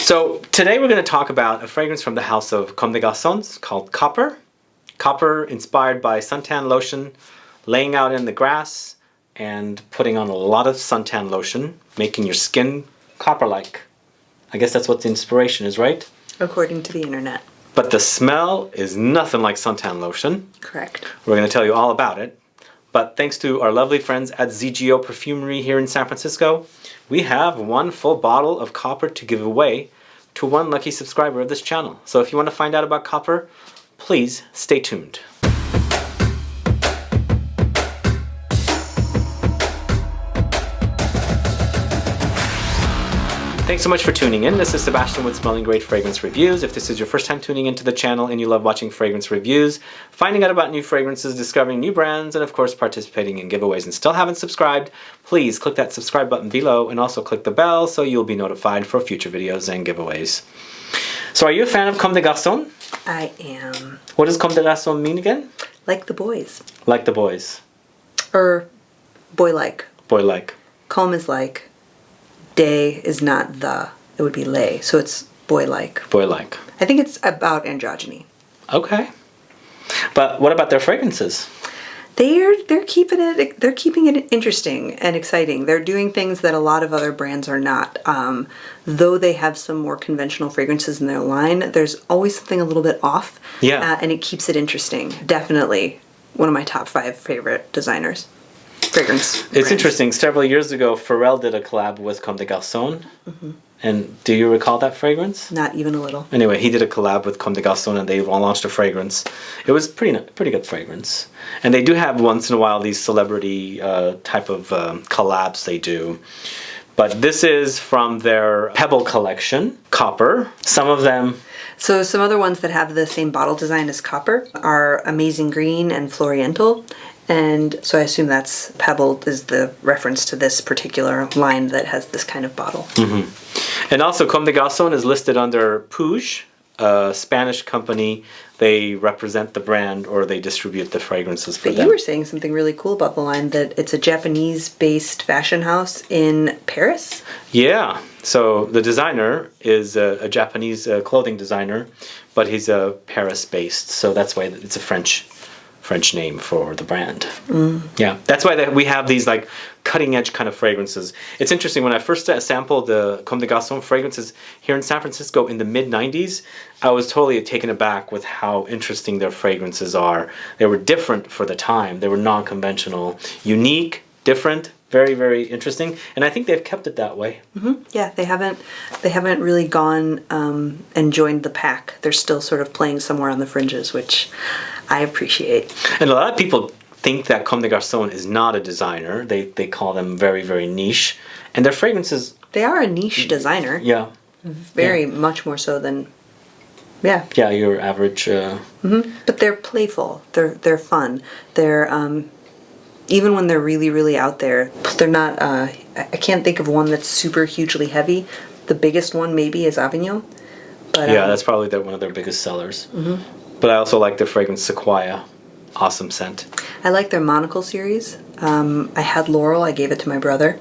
So today we're going to talk about a fragrance from the house of Comme des Garcons called Copper. Copper inspired by suntan lotion, laying out in the grass and putting on a lot of suntan lotion, making your skin copper-like. I guess that's what the inspiration is, right? According to the internet. But the smell is nothing like suntan lotion. Correct. We're going to tell you all about it. But thanks to our lovely friends at ZGO Perfumery here in San Francisco, we have one full bottle of Copper to give away to one lucky subscriber of this channel. So if you want to find out about Copper, please stay tuned. Thanks so much for tuning in. This is Sebastian with Smelling Great Fragrance Reviews. If this is your first time tuning into the channel and you love watching fragrance reviews, finding out about new fragrances, discovering new brands, and of course participating in giveaways and still haven't subscribed, please click that subscribe button below and also click the bell so you'll be notified for future videos and giveaways. So are you a fan of Comme des Garcons? I am. What does Comme des Garcons mean again? Like the boys. Like the boys. Or boy-like. Boy-like. Comme is like. Day is not the. It would be lay. So it's boy-like. Boy-like. I think it's about androgyny. Okay. But what about their fragrances? They're keeping it interesting and exciting. They're doing things that a lot of other brands are not. Though they have some more conventional fragrances in their line, there's always something a little bit off. Yeah. And it keeps it interesting. Definitely one of my top 5 favorite designers. Fragrance. It's brands. interesting. Several years ago, Pharrell did a collab with Comme des Garcons. Mm-hmm. And do you recall that fragrance? Not even a little. Anyway, he did a collab with Comme des Garcons and they launched a fragrance. It was pretty good fragrance. And they do have once in a while these celebrity type of collabs they do. But this is from their Pebble collection, Copper. Some of them... So some other ones that have the same bottle design as Copper are Amazing Green and Floriental. And so I assume that's Pebble is the reference to this particular line that has this kind of bottle. Mm-hmm. And also Comme des Garcons is listed under Puig, a Spanish company. They represent the brand or they distribute the fragrances for them. But you were saying something really cool about the line, that it's a Japanese-based fashion house in Paris? Yeah. So the designer is a Japanese clothing designer, but he's Paris-based. So that's why it's a French name for the brand. Mm. Yeah, that's why we have these like cutting edge kind of fragrances. It's interesting, when I first sampled the Comme des Garcons fragrances here in San Francisco in the mid-90s, I was totally taken aback with how interesting their fragrances are. They were different for the time. They were non-conventional, unique, different, very, very interesting, and I think they've kept it that way. Mm-hmm. Yeah, they haven't really gone and joined the pack. They're still sort of playing somewhere on the fringes, which I appreciate. And a lot of people think that Comme des Garcons is not a designer. They call them very, very niche, and their fragrances... They are a niche designer. Yeah. Very much more so than... Yeah. Yeah, your average... Mm-hmm. But they're playful. They're fun. They're... even when they're really, really out there, they're not, I can't think of one that's super hugely heavy. The biggest one maybe is Avignon. But, yeah, that's probably one of their biggest sellers. Mm-hmm. But I also like their fragrance Sequoia. Awesome scent. I like their Monocle series. I had Laurel, I gave it to my brother.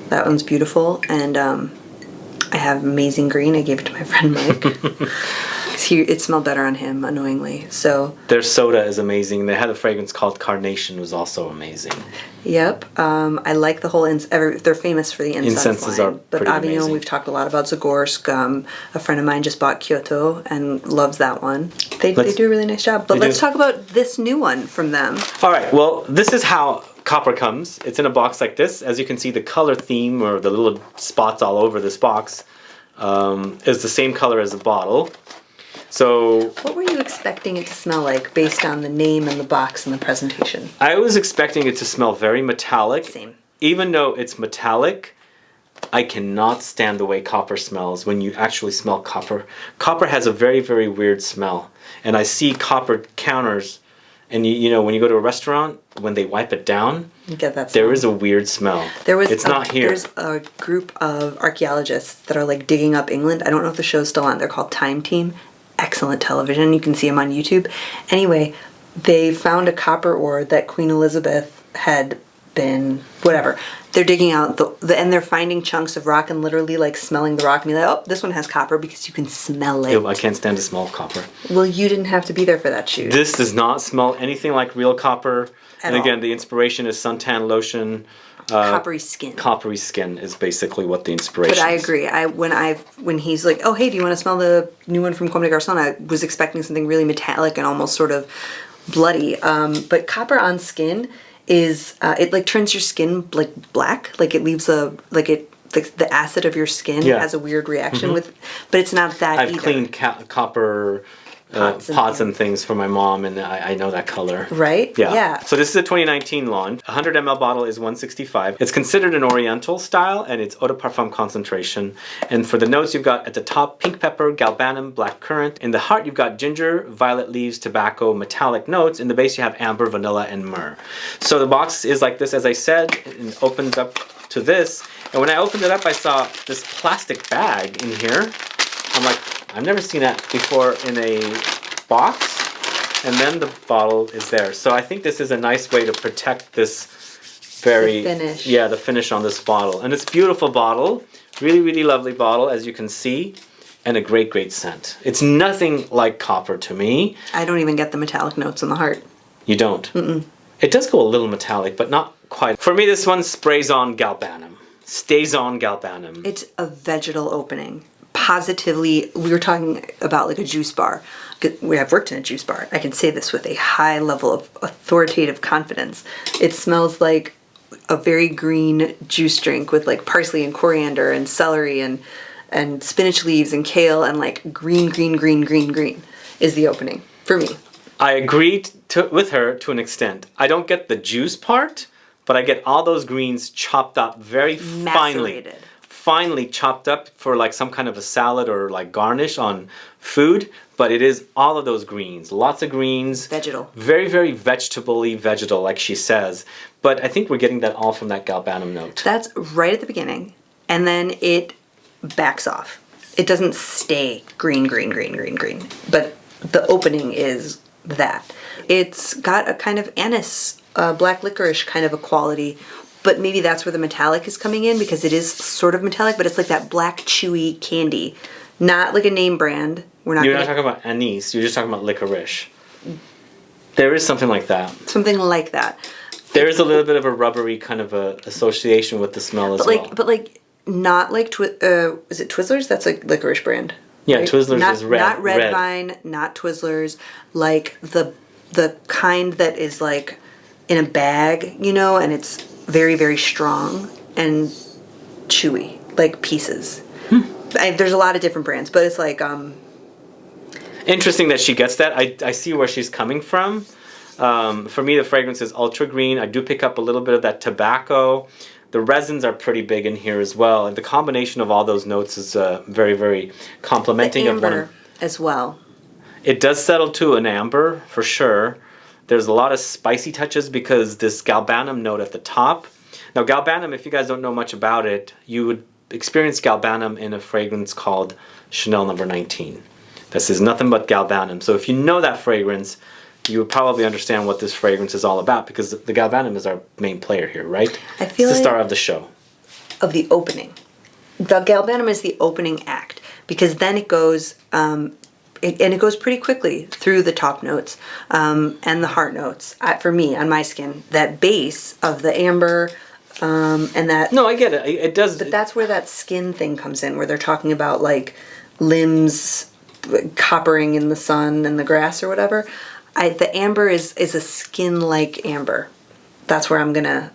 That one's beautiful. And I have Amazing Green, I gave it to my friend Mike. It smelled better on him, annoyingly. So their soda is amazing. They had a fragrance called Carnation, was also amazing. Yep. I like the whole... they're famous for the incenses line. Are but Avignon, amazing. We've talked a lot about Zagorsk. A friend of mine just bought Kyoto and loves that one. They do a really nice job. But let's talk about this new one from them. All right. Well, this is how Copper comes. It's in a box like this. As you can see, the color theme, or the little spots all over this box, is the same color as the bottle. So, what were you expecting it to smell like based on the name and the box and the presentation? I was expecting it to smell very metallic. Same. Even though it's metallic, I cannot stand the way Copper smells when you actually smell Copper. Copper has a very, very weird smell. And I see Copper counters, and you know, when you go to a restaurant, when they wipe it down, you get that smell. There is a weird smell. It's not here. There's a group of archaeologists that are like digging up England. I don't know if the show's still on. They're called Time Team. Excellent television. You can see them on YouTube. Anyway, they found a copper ore that Queen Elizabeth had been whatever. They're digging out and they're finding chunks of rock and literally like smelling the rock and be like, oh, this one has copper because you can smell it. Ew, I can't stand the smell of copper. Well, you didn't have to be there for that shoot. This does not smell anything like real copper. At And again, all. the inspiration is suntan lotion. Coppery skin. Coppery skin is basically what the inspiration But I is. agree. When he's like, oh, hey, do you want to smell the new one from Comme Des Garcons? I was expecting something really metallic and almost sort of bloody. But copper on skin is, it like turns your skin like black. Like it leaves the acid of your skin has a weird reaction with, but it's not that I've either. cleaned copper pots and things for my mom, and I know that color. Right? Yeah. Yeah. So this is a 2019 launch. A 100 ml bottle is 165. It's considered an oriental style, and it's eau de parfum concentration. And for the notes, you've got at the top pink pepper, galbanum, black currant. In the heart, you've got ginger, violet leaves, tobacco, metallic notes. In the base, you have amber, vanilla, and myrrh. So the box is like this, as I said, and opens up to this. And when I opened it up, I saw this plastic bag in here. I'm like, I've never seen that before in a box. And then the bottle is there. So I think this is a nice way to protect this very... The finish. Yeah, the finish on this bottle. And it's a beautiful bottle. Really, really lovely bottle, as you can see. And a great, great scent. It's nothing like copper to me. I don't even get the metallic notes on the heart. You don't? Mm-mm. It does go a little metallic, but not quite. For me, this one sprays on galbanum. Stays on galbanum. It's a vegetal opening. Positively, we were talking about like a juice bar. I've worked in a juice bar. I can say this with a high level of authoritative confidence. It smells like a very green juice drink with like parsley and coriander and celery and spinach leaves and kale and like green is the opening for me. I agreed with her to an extent. I don't get the juice part, but I get all those greens chopped up very Macerated. Finely chopped up for like some kind of a salad or like garnish on food. But it is all of those greens, lots of greens. Vegetal. Very, very vegetable-y vegetal, like she says. But I think we're getting that all from that galbanum note. That's right at the beginning. And then it backs off. It doesn't stay green. But the opening is that. It's got a kind of anise, black licorice kind of a quality, but maybe that's where the metallic is coming in because it is sort of metallic, but it's like that black chewy candy. Not like a name brand. You're not talking about anise, you're just talking about licorice. There is something like that. Something like that. There is a little bit of a rubbery kind of a association with the smell as well. But like not like is it Twizzlers? That's like licorice brand. Yeah, right? Twizzlers is red. Not Red Vine, not Twizzlers. Like the kind that is like in a bag, you know, and it's very, very strong and chewy, like pieces. There's a lot of different brands, but it's like interesting that she gets that. I see where she's coming from. For me, the fragrance is ultra green. I do pick up a little bit of that tobacco. The resins are pretty big in here as well, and the combination of all those notes is very, very complimenting the of one. amber as well. It does settle to an amber for sure. There's a lot of spicy touches because this galbanum note at the top. Now, galbanum, if you guys don't know much about it, you would experience galbanum in a fragrance called Chanel No. 19. This is nothing but galbanum. So if you know that fragrance, you would probably understand what this fragrance is all about because the galbanum is our main player here, right? I feel it's the like star of the show. Of the opening. The galbanum is the opening act because then it goes it goes pretty quickly through the top notes and the heart notes. For me, on my skin, that base of the amber and that... No, I get it. It does... But that's where that skin thing comes in, where they're talking about, like, limbs coppering in the sun and the grass or whatever. The amber is a skin-like amber. That's where I'm gonna...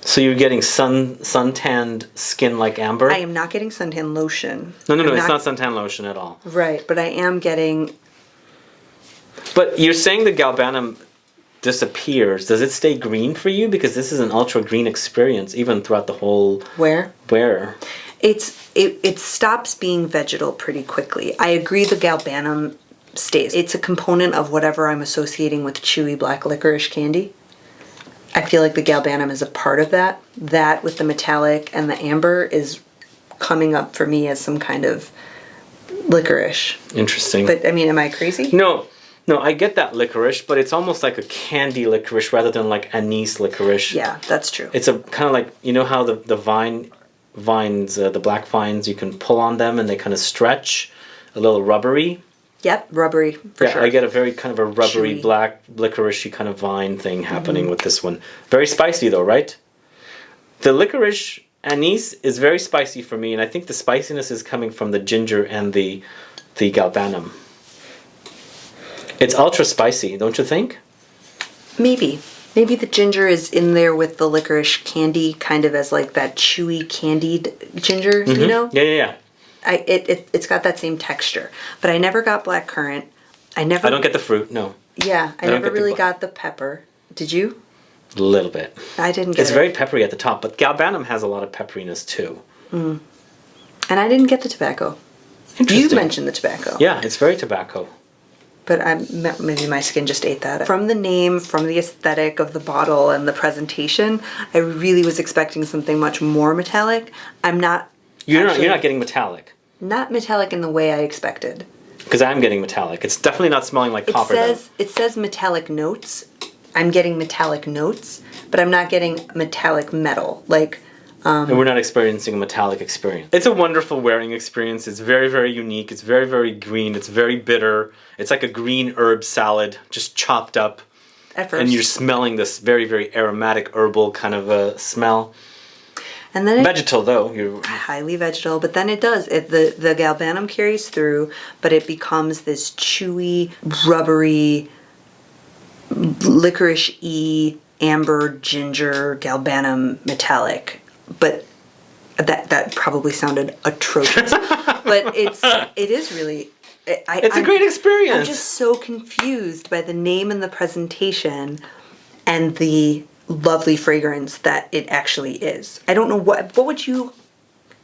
So you're getting suntanned skin like amber? I am not getting suntan lotion. No, it's not suntan lotion at all. Right, but I am getting... But you're saying the galbanum disappears. Does it stay green for you? Because this is an ultra green experience, even throughout the whole... Where? It stops being vegetal pretty quickly. I agree the galbanum stays. It's a component of whatever I'm associating with chewy black licorice candy. I feel like the galbanum is a part of that. That with the metallic and the amber is coming up for me as some kind of licorice. Interesting. But I mean, am I crazy? No, No, I get that licorice, but it's almost like a candy licorice rather than like anise licorice. Yeah, that's true. It's a kind of like, you know how the vines, the black vines, you can pull on them and they kind of stretch, a little rubbery. Yep, rubbery for sure. I get a very kind of a rubbery Chewy. black licoricey kind of vine thing happening with this one. Very spicy though, right? The licorice anise is very spicy for me, and I think the spiciness is coming from the ginger and the galbanum. It's ultra spicy, don't you think? Maybe. Maybe the ginger is in there with the licorice candy, kind of as like that chewy candied ginger, you know? Yeah. It's got that same texture. But I never got blackcurrant. I don't get the fruit, no. Yeah, I never really got the pepper. Did you? A little bit. I didn't get it. It's very peppery at the top, but galbanum has a lot of pepperiness too. And I didn't get the tobacco. You mentioned the tobacco. Yeah, it's very tobacco. But maybe my skin just ate that. From the name, from the aesthetic of the bottle and the presentation, I really was expecting something much more metallic. I'm not. You're not getting metallic. Not metallic in the way I expected. Because I'm getting metallic. It's definitely not smelling like copper. It says metallic notes. I'm getting metallic notes, but I'm not getting metallic metal. Like. And we're not experiencing a metallic experience. It's a wonderful wearing experience. It's very, very unique. It's very, very green. It's very bitter. It's like a green herb salad, just chopped up. At first. And you're smelling this very, very aromatic herbal kind of a smell. And then vegetal though. Highly vegetal, but then it does. The galbanum carries through, but it becomes this chewy, rubbery, licorice-y, amber, ginger, galbanum metallic. But that probably sounded atrocious. But it is really. It's a great experience. I'm just so confused by the name and the presentation, and the lovely fragrance that it actually is. I don't know what would you,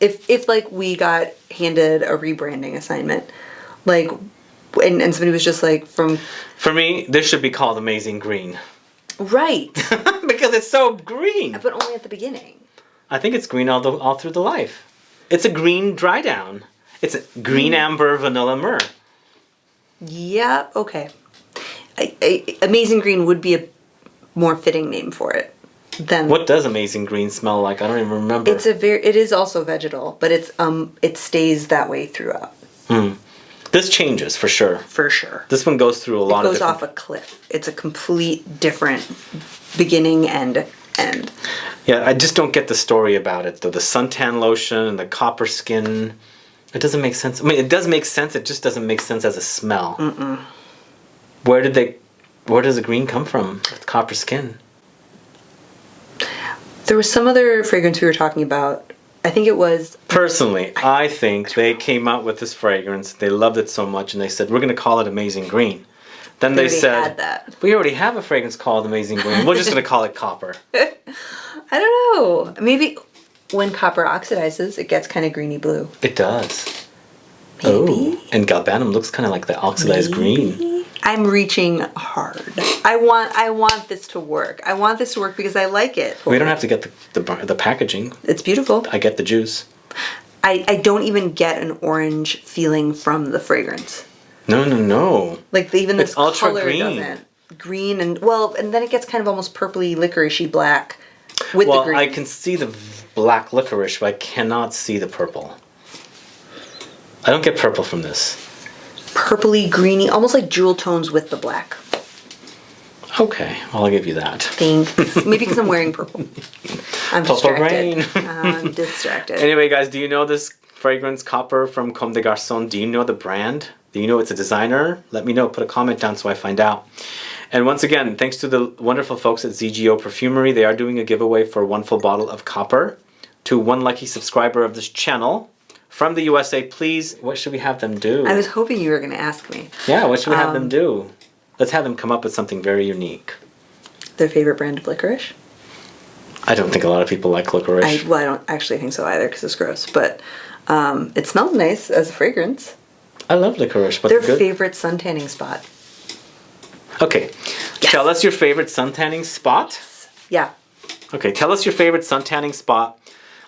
if like we got handed a rebranding assignment, like, and somebody was just like from. For me, this should be called Amazing Green. Right. Because it's so green. But only at the beginning. I think it's green all through the life. It's a green dry down. It's a green amber vanilla myrrh. Yeah, okay. Amazing Green would be a more fitting name for it than. What does Amazing Green smell like? I don't even remember. It is also vegetal, but it stays that way throughout. This changes for sure. For sure. This one goes through a lot of different. It goes off a cliff. It's a complete different beginning and end. Yeah, I just don't get the story about it though. The suntan lotion and the copper skin. It doesn't make sense. I mean, it does make sense. It just doesn't make sense as a smell. Where does the green come from with copper skin? There was some other fragrance we were talking about. I think it was. Personally, I think they came out with this fragrance. They loved it so much, and they said, "We're going to call it Amazing Green." Then they said, had that. "We already have a fragrance called Amazing Green. We're just going to call it Copper." I don't know. Maybe when copper oxidizes, it gets kind of greeny blue. It does. Maybe. Oh, and galbanum looks kind of like the oxidized green. I'm reaching hard. I want this to work. I want this to work because I like it. We don't have to get the packaging. It's beautiful. I get the juice. I don't even get an orange feeling from the fragrance. No. Like even this ultra color green. doesn't. Green and then it gets kind of almost purpley licoricey black with the green. I can see the black licorice, but I cannot see the purple. I don't get purple from this. Purpley, greeny, almost like jewel tones with the black. Okay, well, I'll give you that. Thanks. Maybe because I'm wearing purple. I'm Purple distracted. rain. I'm distracted. Anyway, guys, do you know this fragrance, Copper, from Comme des Garcons? Do you know the brand? Do you know it's a designer? Let me know. Put a comment down so I find out. And once again, thanks to the wonderful folks at ZGO Perfumery. They are doing a giveaway for one full bottle of Copper to one lucky subscriber of this channel. From the USA, please, what should we have them do? I was hoping you were going to ask me. Yeah, what should we have them do? Let's have them come up with something very unique. Their favorite brand of licorice? I don't think a lot of people like licorice. I don't actually think so either because it's gross. But it smells nice as a fragrance. I love licorice, but their good. favorite suntanning spot. Okay, yes. Tell us your favorite suntanning spot. Yeah. Okay, tell us your favorite suntanning spot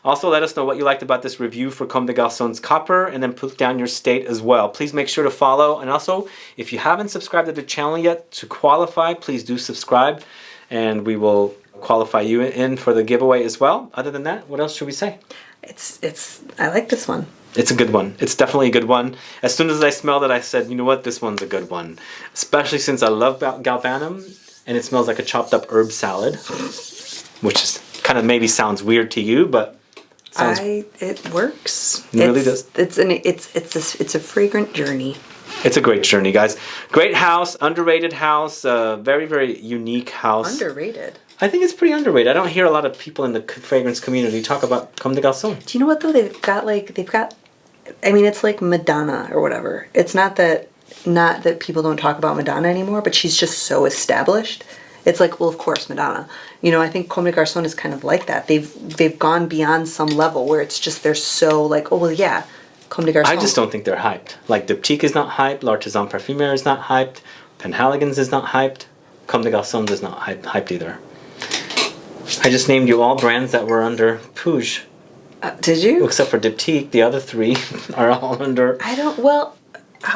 Also, let us know what you liked about this review for Comme des Garcons Copper, and then put down your state as well. Please make sure to follow. And also, if you haven't subscribed to the channel yet to qualify, please do subscribe, and we will qualify you in for the giveaway as well. Other than that, what else should we say? I like this one. It's a good one. It's definitely a good one. As soon as I smelled it, I said, you know what, this one's a good one. Especially since I love Galbanum, and it smells like a chopped up herb salad, which is kind of maybe sounds weird to you, but it works. It really does. It's a fragrant journey. It's a great journey, guys. Great house, underrated house, very, very unique house. Underrated. I think it's pretty underrated. I don't hear a lot of people in the fragrance community talk about Comme des Garcons. Do you know what though? I mean, it's like Madonna or whatever. It's not that people don't talk about Madonna anymore, but she's just so established. It's like, well, of course, Madonna. You know, I think Comme des Garcons is kind of like that. They've gone beyond some level where it's just they're so like, oh well, yeah, Comme des Garcons. I just don't think they're hyped. Like Diptyque is not hyped, L'Artisan Perfumer is not hyped, Penhaligon's is not hyped, Comme des Garcons is not hyped either. I just named you all brands that were under Puig. Did you? Except for Diptyque, the other three are all under. Well,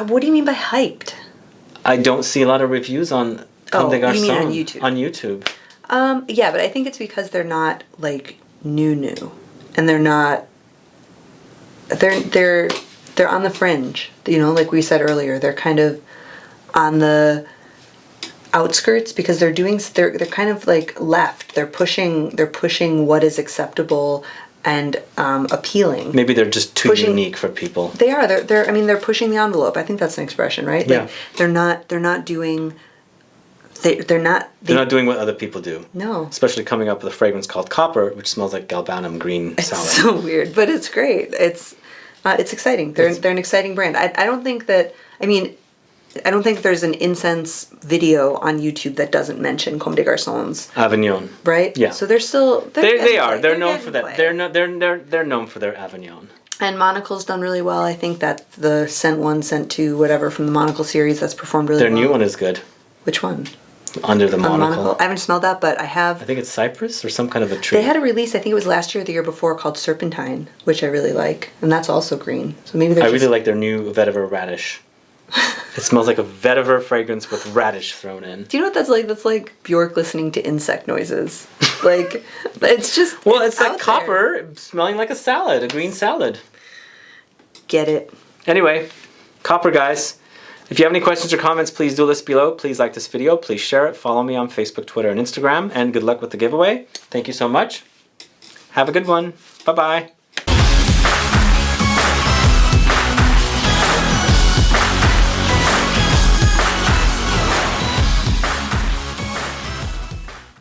what do you mean by hyped? I don't see a lot of reviews on Comme des Garcons. You mean on YouTube? On YouTube. Yeah, but I think it's because they're not like new, and they're not. They're on the fringe. You know, like we said earlier, they're kind of on the outskirts because they're kind of like left. They're pushing what is acceptable and appealing. Maybe they're just too unique for people. They are. They're pushing the envelope. I think that's an expression, right? Yeah. Like, they're not doing. They're not doing what other people do. No. Especially coming up with a fragrance called Copper, which smells like Galbanum green salad. It's so weird, but it's great. It's exciting. They're an exciting brand. I don't think there's an incense video on YouTube that doesn't mention Comme des Garcons. Avignon. Right? Yeah. So they're still they're known for that. They're known for their Avignon. And Monocle's done really well. I think that the Scent 1, Scent 2, whatever from the Monocle series that's performed really well. Their new one is good. Which one? Under the Monocle. I haven't smelled that, but I have. I think it's cypress or some kind of a tree. They had a release, I think it was last year or the year before, called Serpentine, which I really like. And that's also green. So maybe I really like their new vetiver radish. It smells like a vetiver fragrance with radish thrown in. Do you know what that's like? That's like Bjork listening to insect noises. Like, it's just. Well, it's like copper smelling like a salad, a green salad. Get it. Anyway, Copper, guys. If you have any questions or comments, please do list below. Please like this video. Please share it. Follow me on Facebook, Twitter, and Instagram. And good luck with the giveaway. Thank you so much. Have a good one. Bye-bye.